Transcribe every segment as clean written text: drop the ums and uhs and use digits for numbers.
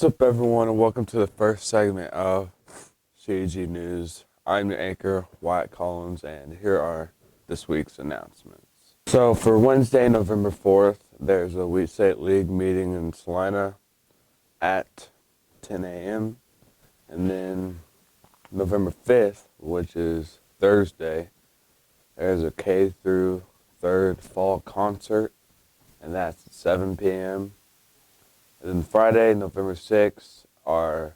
What's up, everyone, and welcome to the first segment of CG News. I'm your anchor, Wyatt Collins, and here are this week's announcements. So, for Wednesday, November 4th, there's a Wheat State League meeting in Salina at 10 a.m. And then November 5th, which is Thursday, there's a K through 3rd fall concert, and that's at 7 p.m. And then Friday, November 6th, our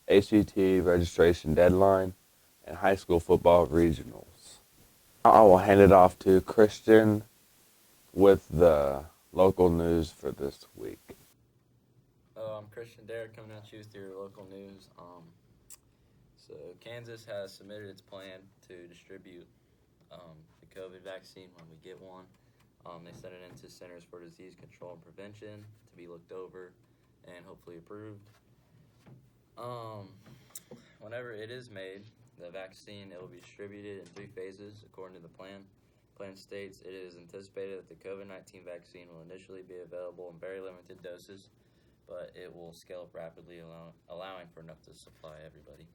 ACT registration deadline and high school football regionals. I will hand it off to Christian with the local news for this week. I'm Christian Derrick coming at you with your local news. So Kansas has submitted its plan to distribute the COVID vaccine when we get one. They sent it into Centers for Disease Control and Prevention to be looked over and hopefully approved. Whenever it is made, the vaccine, it will be distributed in 3 phases according to the plan. The plan states it is anticipated that the COVID-19 vaccine will initially be available in very limited doses, but it will scale up rapidly, allowing for enough to supply everybody.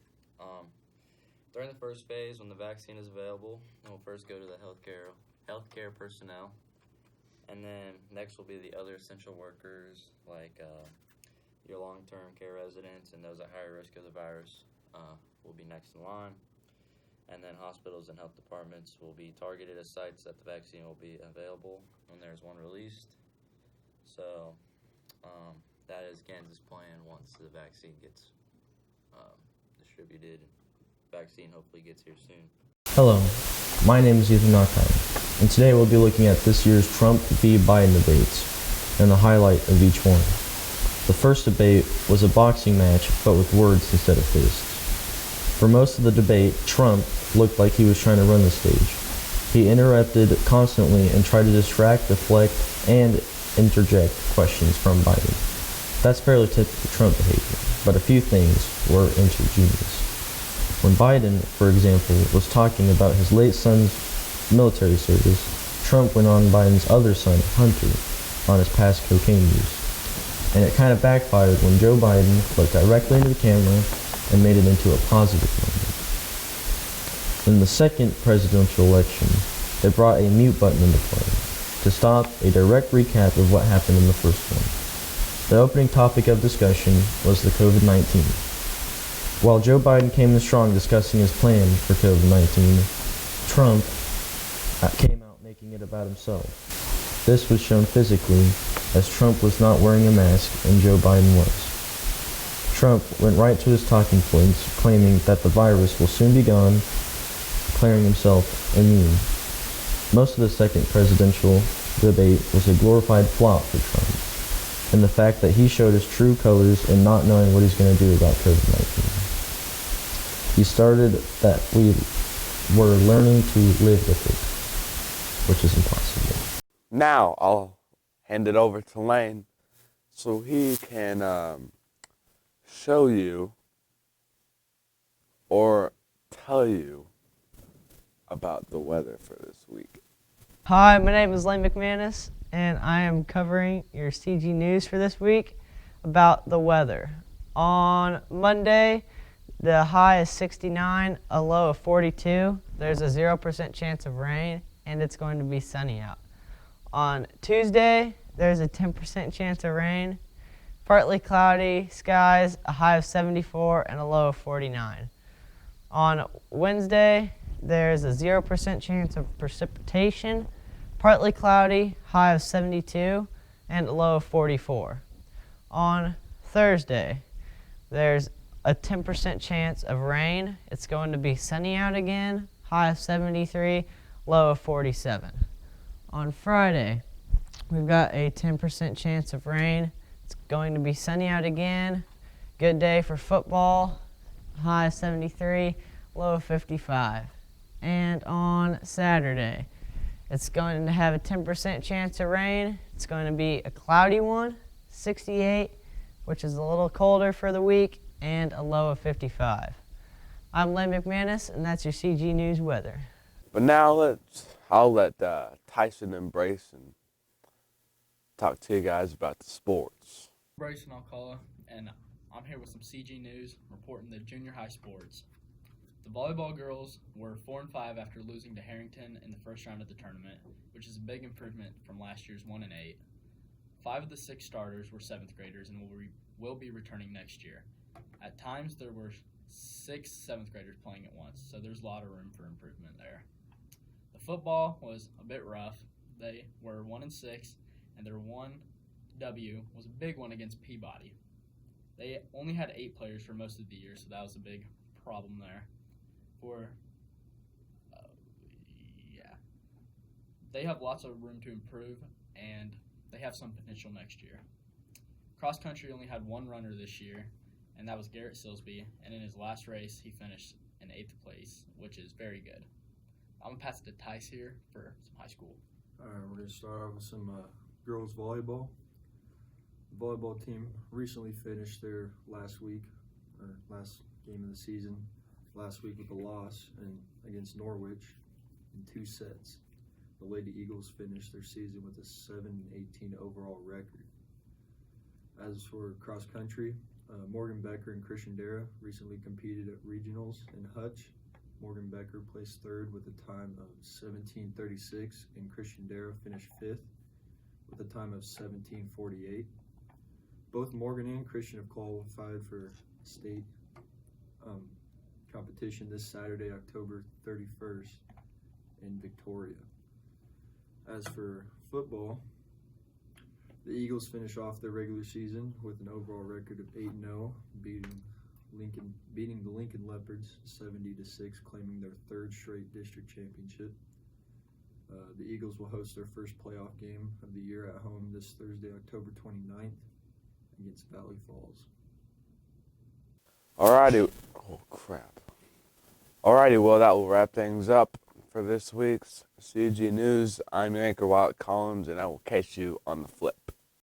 During the first phase, when the vaccine is available, it will first go to the healthcare personnel, and then next will be the other essential workers like your long-term care residents and those at higher risk of the virus will be next in line. And then hospitals and health departments will be targeted as sites that the vaccine will be available when there's one released. So that is Kansas' plan once the vaccine gets distributed. Vaccine hopefully gets here soon. Hello, my name is Ethan Knockheim, and today we'll be looking at this year's Trump v. Biden debates and the highlight of each one. The first debate was a boxing match, but with words instead of fists. For most of the debate, Trump looked like he was trying to run the stage. He interrupted constantly and tried to distract, deflect, and interject questions from Biden. That's fairly typical Trump behavior, but a few things were ingenious. When Biden, for example, was talking about his late son's military service, Trump went on Biden's other son, Hunter, on his past cocaine use. And it kind of backfired when Joe Biden looked directly into the camera and made it into a positive moment. In the second presidential election, they brought a mute button into play to stop a direct recap of what happened in the first one. The opening topic of discussion was the COVID-19. While Joe Biden came in strong discussing his plan for COVID-19, Trump came out making it about himself. This was shown physically, as Trump was not wearing a mask and Joe Biden was. Trump went right to his talking points, claiming that the virus will soon be gone, declaring himself immune. Most of the second presidential debate was a glorified flop for Trump, and the fact that he showed his true colors in not knowing what he's going to do about COVID-19. He started that we were learning to live with it, which is impossible. Now, I'll hand it over to Lane so he can show you or tell you about the weather for this week. Hi, my name is Lane McManus, and I am covering your CG News for this week about the weather. On Monday, the high is 69, a low of 42. There's a 0% chance of rain, and it's going to be sunny out. On Tuesday, there's a 10% chance of rain, partly cloudy skies, a high of 74 and a low of 49. On Wednesday, there's a 0% chance of precipitation, partly cloudy, high of 72 and a low of 44. On Thursday, there's a 10% chance of rain. It's going to be sunny out again, high of 73, low of 47. On Friday, we've got a 10% chance of rain. It's going to be sunny out again. Good day for football, high of 73, low of 55. And on Saturday, it's going to have a 10% chance of rain. It's going to be a cloudy one, 68, which is a little colder for the week, and a low of 55. I'm Len McManus, and that's your CG News weather. But now I'll let Tyson and Brayson talk to you guys about the sports. Bryson Alcala, and I'm here with some CG news reporting the junior high sports. The volleyball girls were 4-5 after losing to Harrington in the first round of the tournament, which is a big improvement from last year's 1-8. 5 of the 6 starters were 7th graders and will be returning next year. At times, there were 6 7th graders playing at once, so there's a lot of room for improvement there. The football was a bit rough. They were 1-6, and their 1W was a big one against Peabody. They only had 8 players for most of the year, so that was a big problem there. They have lots of room to improve, and they have some potential next year. Cross country only had 1 runner this year, and that was Garrett Silsby, and in his last race, he finished in 8th place, which is very good. I'm going to pass it to Tice here for some high school. All right, we're going to start off with some girls volleyball. The volleyball team recently finished their last game of the season last week with a loss against Norwich in 2 sets. The Lady Eagles finished their season with a 7-18 overall record. As for cross country, Morgan Becker and Christian Dara recently competed at regionals in Hutch. Morgan Becker placed 3rd with a time of 17:36, and Christian Dara finished 5th with a time of 17:48. Both Morgan and Christian have qualified for state competition this Saturday, October 31st in Victoria. As for football, the Eagles finish off their regular season with an overall record of 8-0, beating the Lincoln Leopards 70-6, claiming their 3rd straight district championship. The Eagles will host their first playoff game of the year at home this Thursday, October 29th, against Valley Falls. Alrighty. Oh, crap. Alrighty, well, that will wrap things up for this week's CG News. I'm your anchor, Wyatt Collins, and I will catch you on the flip.